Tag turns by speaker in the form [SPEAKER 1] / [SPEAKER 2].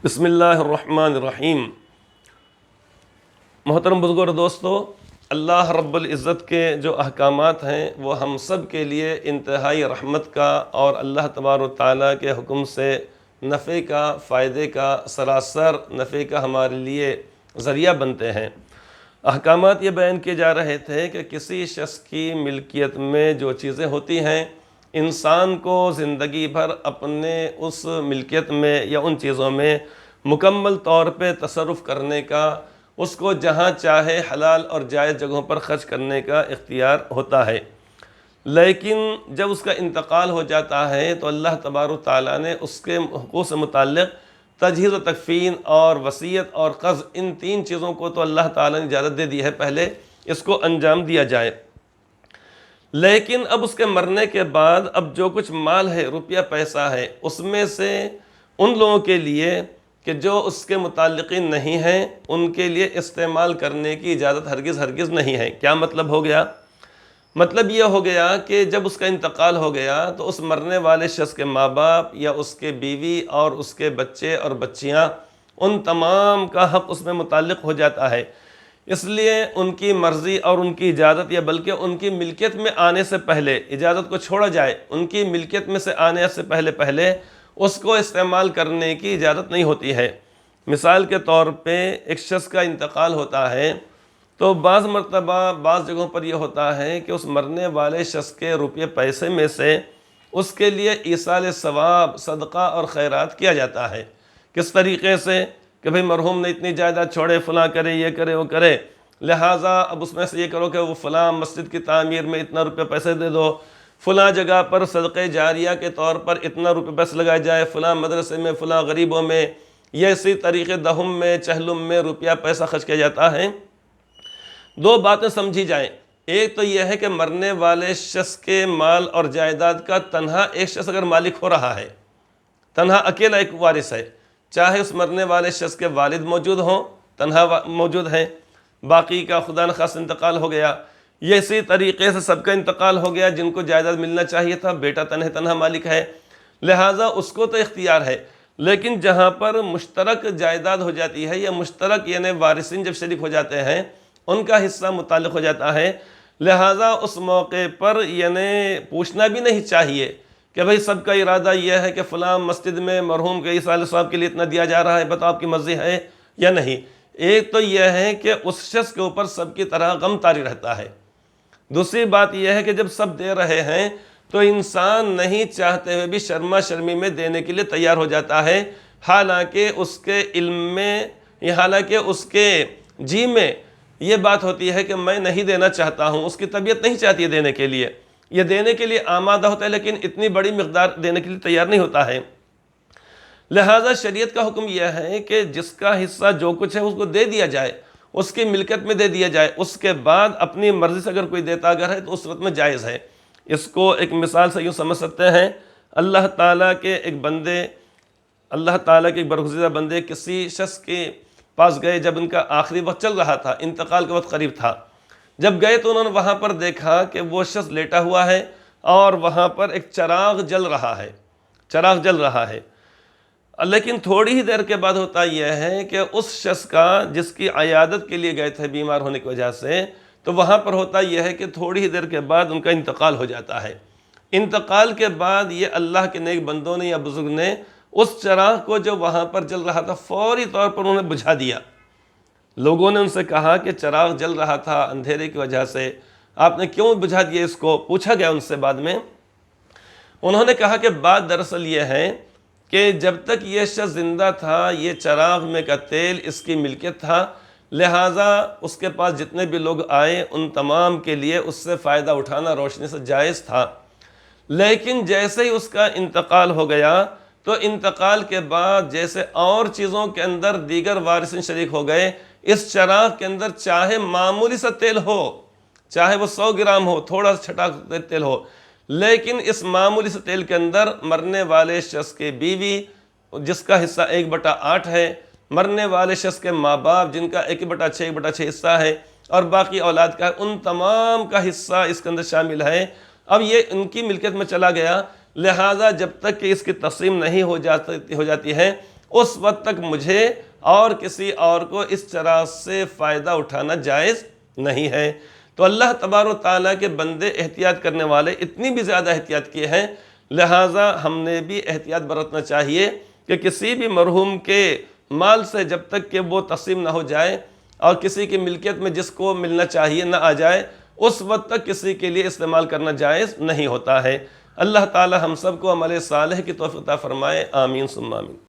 [SPEAKER 1] بسم اللہ الرحمن الرحیم۔ محترم بزرگوں اور دوستو، اللہ رب العزت کے جو احکامات ہیں وہ ہم سب کے لیے انتہائی رحمت کا اور اللہ تبارک و تعالیٰ کے حکم سے نفع کا، فائدے کا، سراسر نفع کا ہمارے لیے ذریعہ بنتے ہیں۔ احکامات یہ بیان کیے جا رہے تھے کہ کسی شخص کی ملکیت میں جو چیزیں ہوتی ہیں، انسان کو زندگی بھر اپنے اس ملکیت میں یا ان چیزوں میں مکمل طور پہ تصرف کرنے کا، اس کو جہاں چاہے حلال اور جائز جگہوں پر خرچ کرنے کا اختیار ہوتا ہے۔ لیکن جب اس کا انتقال ہو جاتا ہے تو اللہ تبارک تعالیٰ نے اس کے حقوق سے متعلق تجہیز و تکفین اور وصیت اور قرض، ان تین چیزوں کو تو اللہ تعالیٰ نے اجازت دے دی ہے پہلے اس کو انجام دیا جائے۔ لیکن اب اس کے مرنے کے بعد اب جو کچھ مال ہے، روپیہ پیسہ ہے، اس میں سے ان لوگوں کے لیے کہ جو اس کے متعلقین نہیں ہیں، ان کے لیے استعمال کرنے کی اجازت ہرگز نہیں ہے۔ کیا مطلب ہو گیا؟ مطلب یہ ہو گیا کہ جب اس کا انتقال ہو گیا تو اس مرنے والے شخص کے ماں باپ یا اس کے بیوی اور اس کے بچے اور بچیاں، ان تمام کا حق اس میں متعلق ہو جاتا ہے۔ اس لیے ان کی مرضی اور ان کی اجازت، یا بلکہ ان کی ملکیت میں آنے سے پہلے، اجازت کو چھوڑا جائے، ان کی ملکیت میں سے آنے سے پہلے اس کو استعمال کرنے کی اجازت نہیں ہوتی ہے۔ مثال کے طور پہ ایک شخص کا انتقال ہوتا ہے تو بعض مرتبہ بعض جگہوں پر یہ ہوتا ہے کہ اس مرنے والے شخص کے روپے پیسے میں سے اس کے لیے ایصال ثواب، صدقہ اور خیرات کیا جاتا ہے۔ کس طریقے سے؟ کہ بھئی مرحوم نے اتنی جائیداد چھوڑے، فلاں کرے، یہ کرے، وہ کرے، لہٰذا اب اس میں سے یہ کرو کہ وہ فلاں مسجد کی تعمیر میں اتنا روپے پیسے دے دو، فلاں جگہ پر صدقہ جاریہ کے طور پر اتنا روپے پیسے لگائے جائے، فلاں مدرسے میں، فلاں غریبوں میں، یہ اسی طریقے دہم میں، چہلم میں روپیہ پیسہ خرچ کیا جاتا ہے۔ دو باتیں سمجھی جائیں۔ ایک تو یہ ہے کہ مرنے والے شخص کے مال اور جائیداد کا تنہا ایک شخص اگر مالک ہو رہا ہے، تنہا اکیلا ایک وارث ہے، چاہے اس مرنے والے شخص کے والد موجود ہوں، تنہا موجود ہیں، باقی کا خدا نخواستہ انتقال ہو گیا، یہ اسی طریقے سے سب کا انتقال ہو گیا، جن کو جائیداد ملنا چاہیے تھا، بیٹا تنہا مالک ہے، لہٰذا اس کو تو اختیار ہے۔ لیکن جہاں پر مشترک جائیداد ہو جاتی ہے یا مشترک یعنی وارثین جب شریک ہو جاتے ہیں، ان کا حصہ متعلق ہو جاتا ہے، لہٰذا اس موقع پر یعنی پوچھنا بھی نہیں چاہیے کہ بھئی سب کا ارادہ یہ ہے کہ فلاں مسجد میں مرحوم کے ایصال ثواب کے لیے اتنا دیا جا رہا ہے، بتاؤ آپ کی مرضی ہے یا نہیں۔ ایک تو یہ ہے کہ اس شخص کے اوپر سب کی طرح غم طاری رہتا ہے۔ دوسری بات یہ ہے کہ جب سب دے رہے ہیں تو انسان نہیں چاہتے ہوئے بھی شرما شرمی میں دینے کے لیے تیار ہو جاتا ہے، حالانکہ اس کے علم میں، حالانکہ اس کے جی میں یہ بات ہوتی ہے کہ میں نہیں دینا چاہتا ہوں، اس کی طبیعت نہیں چاہتی ہے دینے کے لیے، یہ دینے کے لیے آمادہ ہوتا ہے لیکن اتنی بڑی مقدار دینے کے لیے تیار نہیں ہوتا ہے۔ لہٰذا شریعت کا حکم یہ ہے کہ جس کا حصہ جو کچھ ہے اس کو دے دیا جائے، اس کی ملکت میں دے دیا جائے، اس کے بعد اپنی مرضی سے اگر کوئی دیتا اگر ہے تو اس صورت میں جائز ہے۔ اس کو ایک مثال سے یوں سمجھ سکتے ہیں، اللہ تعالیٰ کے ایک برگزیدہ بندے کسی شخص کے پاس گئے جب ان کا آخری وقت چل رہا تھا، انتقال کا وقت قریب تھا۔ جب گئے تو انہوں نے وہاں پر دیکھا کہ وہ شخص لیٹا ہوا ہے اور وہاں پر ایک چراغ جل رہا ہے، لیکن تھوڑی ہی دیر کے بعد ہوتا یہ ہے کہ اس شخص کا جس کی عیادت کے لیے گئے تھے بیمار ہونے کی وجہ سے، تو وہاں پر ہوتا یہ ہے کہ تھوڑی ہی دیر کے بعد ان کا انتقال ہو جاتا ہے۔ انتقال کے بعد یہ اللہ کے نیک بندوں نے یا بزرگ نے اس چراغ کو جو وہاں پر جل رہا تھا فوری طور پر انہوں نے بجھا دیا۔ لوگوں نے ان سے کہا کہ چراغ جل رہا تھا اندھیرے کی وجہ سے، آپ نے کیوں بجھا دیا اس کو؟ پوچھا گیا ان سے بعد میں، انہوں نے کہا کہ بات دراصل یہ ہے کہ جب تک یہ شخص زندہ تھا یہ چراغ میں کا تیل اس کی ملکیت تھا، لہٰذا اس کے پاس جتنے بھی لوگ آئے ان تمام کے لیے اس سے فائدہ اٹھانا روشنی سے جائز تھا۔ لیکن جیسے ہی اس کا انتقال ہو گیا تو انتقال کے بعد جیسے اور چیزوں کے اندر دیگر وارثین شریک ہو گئے، اس چراغ کے اندر چاہے معمولی سا تیل ہو، چاہے وہ 100 گرام ہو، تھوڑا چھٹا تیل ہو، لیکن اس معمولی سے تیل کے اندر مرنے والے شخص کی بیوی جس کا حصہ 1/8 ہے، مرنے والے شخص کے ماں باپ جن کا 1/6 حصہ ہے، اور باقی اولاد کا ہے، ان تمام کا حصہ اس کے اندر شامل ہے۔ اب یہ ان کی ملکیت میں چلا گیا، لہٰذا جب تک کہ اس کی تقسیم نہیں ہو جاتی ہے اس وقت تک مجھے اور کسی اور کو اس طرح سے فائدہ اٹھانا جائز نہیں ہے۔ تو اللہ تبارک و تعالیٰ کے بندے احتیاط کرنے والے اتنی بھی زیادہ احتیاط کیے ہیں، لہٰذا ہم نے بھی احتیاط برتنا چاہیے کہ کسی بھی مرحوم کے مال سے جب تک کہ وہ تقسیم نہ ہو جائے اور کسی کی ملکیت میں جس کو ملنا چاہیے نہ آ جائے، اس وقت تک کسی کے لیے استعمال کرنا جائز نہیں ہوتا ہے۔ اللہ تعالی ہم سب کو عمل صالح کی توفیق عطا فرمائے، آمین ثم آمین۔